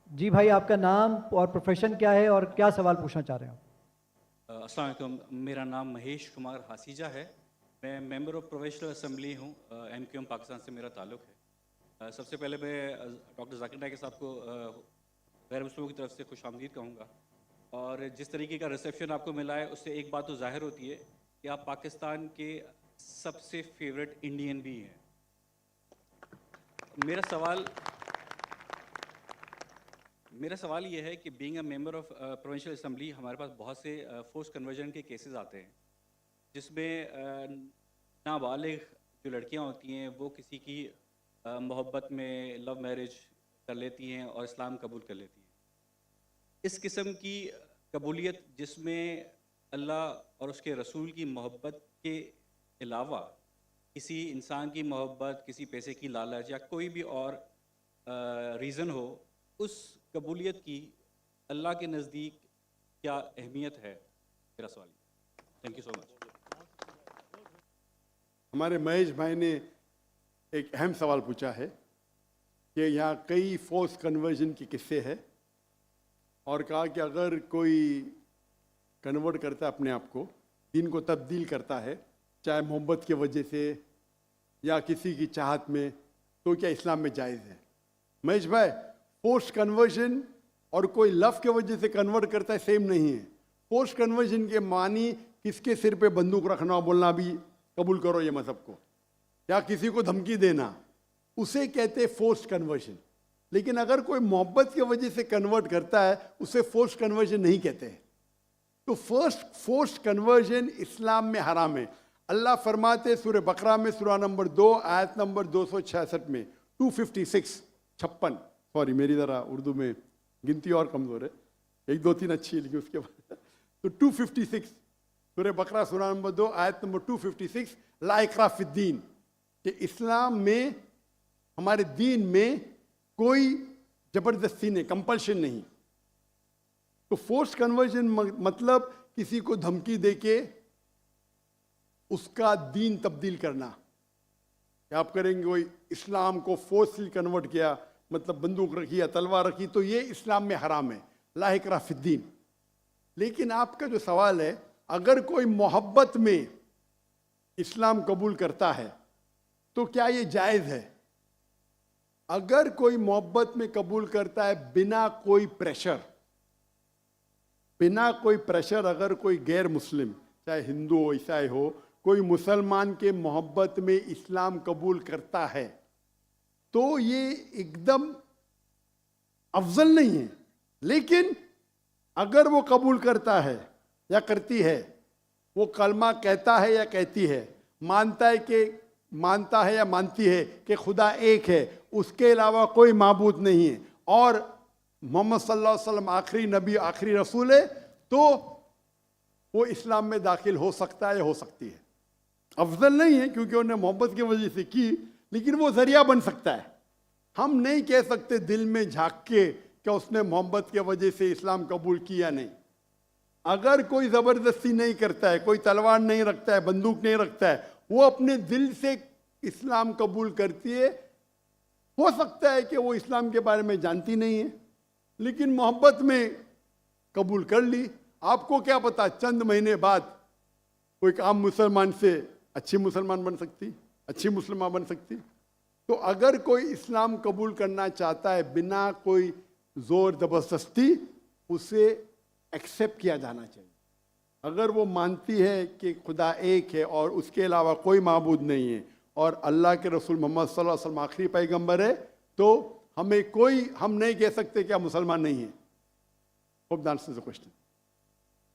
جی بھائی، آپ کا نام اور پروفیشن کیا ہے اور کیا سوال پوچھنا چاہ رہے ہیں آپ؟ السلام علیکم، میرا نام مہیش کمار ہاسیجہ ہے۔ میں ممبر آف پرووینشنل اسمبلی ہوں، ایم کیو ایم پاکستان سے میرا تعلق ہے۔ سب سے پہلے میں ڈاکٹر ذاکر نائک صاحب کو غیر مسلموں کی طرف سے خوش آمدید کہوں گا، اور جس طریقے کا ریسیپشن آپ کو ملا ہے اس سے ایک بات تو ظاہر ہوتی ہے کہ آپ پاکستان کے سب سے فیوریٹ انڈین بھی ہیں۔ میرا سوال یہ ہے کہ being a member of provincial assembly ہمارے پاس بہت سے فورس کنورژن کے کیسز آتے ہیں، جس میں نابالغ جو لڑکیاں ہوتی ہیں وہ کسی کی محبت میں لو میرج کر لیتی ہیں اور اسلام قبول کر لیتی ہیں۔ اس قسم کی قبولیت جس میں اللہ اور اس کے رسول کی محبت کے علاوہ کسی انسان کی محبت، کسی پیسے کی لالچ یا کوئی بھی اور ریزن ہو، اس قبولیت کی اللہ کے نزدیک کیا اہمیت ہے؟ میرا سوال۔ تھینک یو سو مچ۔ ہمارے مہیش بھائی نے ایک اہم سوال پوچھا ہے کہ یہاں کئی فورس کنورژن کے قصے ہیں، اور کہا کہ اگر کوئی کنورٹ کرتا ہے اپنے آپ کو، دین کو تبدیل کرتا ہے، چاہے محبت کی وجہ سے یا کسی کی چاہت میں، تو کیا اسلام میں جائز ہے؟ مہیش بھائی، فورس کنورژن اور کوئی لو کی وجہ سے کنورٹ کرتا ہے سیم نہیں ہے۔ فورس کنورژن کے معنی کس کے سر پہ بندوق رکھنا اور بولنا بھی قبول کرو یہ مذہب کو، یا کسی کو دھمکی دینا، اسے کہتے فورس کنورژن۔ لیکن اگر کوئی محبت کی وجہ سے کنورٹ کرتا ہے اسے فورس کنورژن نہیں کہتے۔ تو فورس کنورژن اسلام میں حرام ہے۔ اللہ فرماتے سورہ بقرہ میں سورہ نمبر 2 آیت نمبر 266 میں 256 سوری میری ذرا اردو میں گنتی اور کمزور ہے، 1 2 3 اچھی ہے لیکن اس کے بعد تو 256 سورہ بقرہ سورہ نمبر 2 آیت نمبر 256 لا اکراہ فی الدین، کہ اسلام میں، ہمارے دین میں کوئی زبردستی نہیں، کمپلشن نہیں۔ تو فورس کنورژن مطلب کسی کو دھمکی دے کے اس کا دین تبدیل کرنا، کہ آپ کریں گے وہی اسلام کو فورسلی کنورٹ کیا، مطلب بندوق رکھی یا تلوار رکھی، تو یہ اسلام میں حرام ہے، لا اکراہ فی الدین۔ لیکن آپ کا جو سوال ہے، اگر کوئی محبت میں اسلام قبول کرتا ہے تو کیا یہ جائز ہے؟ اگر کوئی محبت میں قبول کرتا ہے بنا کوئی پریشر، اگر کوئی غیر مسلم، چاہے ہندو ہو عیسائی ہو، کوئی مسلمان کے محبت میں اسلام قبول کرتا ہے تو یہ ایک دم افضل نہیں ہے۔ لیکن اگر وہ قبول کرتا ہے یا کرتی ہے، وہ کلمہ کہتا ہے یا کہتی ہے، مانتا ہے یا مانتی ہے کہ خدا ایک ہے، اس کے علاوہ کوئی معبود نہیں ہے، اور محمد صلی اللہ علیہ وسلم آخری نبی، آخری رسول ہے، تو وہ اسلام میں داخل ہو سکتا ہے یا ہو سکتی ہے۔ افضل نہیں ہے کیونکہ انہیں محبت کی وجہ سے کی، لیکن وہ ذریعہ بن سکتا ہے۔ ہم نہیں کہہ سکتے دل میں جھانک کے کہ اس نے محبت کی وجہ سے اسلام قبول کیا نہیں۔ اگر کوئی زبردستی نہیں کرتا ہے، کوئی تلوار نہیں رکھتا ہے، بندوق نہیں رکھتا ہے، وہ اپنے دل سے اسلام قبول کرتی ہے، ہو سکتا ہے کہ وہ اسلام کے بارے میں جانتی نہیں ہے لیکن محبت میں قبول کر لی۔ آپ کو کیا پتا چند مہینے بعد کوئی عام مسلمان سے اچھی مسلمان بن سکتی، اچھی مسلمہ بن سکتی۔ تو اگر کوئی اسلام قبول کرنا چاہتا ہے بنا کوئی زور زبردستی، اسے ایکسیپٹ کیا جانا چاہیے۔ اگر وہ مانتی ہے کہ خدا ایک ہے اور اس کے علاوہ کوئی معبود نہیں ہے اور اللہ کے رسول محمد صلی اللہ علیہ وسلم آخری پیغمبر ہے، تو ہم نہیں کہہ سکتے کہ آپ مسلمان نہیں ہیں۔ Hope that answers the question.